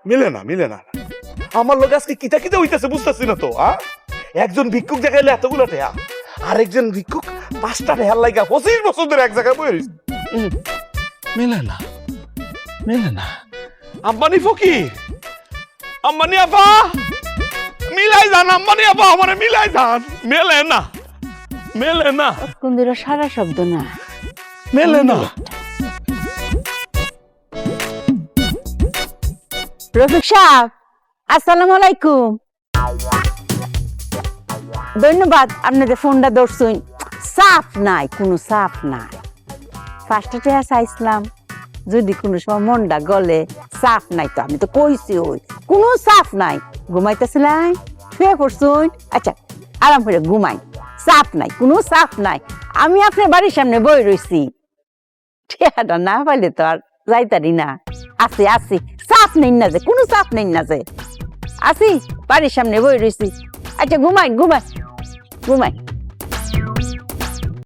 মিলে না আমার লোক আজকে কিতা কিতা হইতেছে বুঝতেছি না তো। একজন ভিক্ষুক দেখাইলে এতগুলো টেয়া, আরেকজন ভিক্ষুক 5টা টেয়ার লাগা 25 বছর ধরে এক জায়গায় বসে রইছে। মিলে না আম্বানি ফকির, আম্বানি আপা মিলাই যান, আম্বানি আপা আমারে মিলাই যান। মেলে না কুন্দিরা সারা শব্দ না মেলে না। রফিক সাহেব আসসালামু আলাইকুম। ধন্যবাদ আপনি যে ফোনটা ধরছুন। সাফ নাই, কোনো সাফ নাই। ফার্স্টে চাইছিলাম যদি কোনো সময় মনটা গলে, সাফ নাই তো আমি তো কইছি ওই কোনো সাফ নাই। ঘুমাইতেছিলাম, শুয়ে পড়ছুন, আচ্ছা আরাম করে ঘুমাই। সাফ নাই, কোনো সাফ নাই। আমি আপনার বাড়ির সামনে বই রইছি, ঠেয়াটা না পাইলে তো আর যাইতারি না। আসি সাফ নেই না যে, কোনো সাফ নেই না যে, আসি বাড়ির সামনে বই রইছি। আচ্ছা ঘুমাই।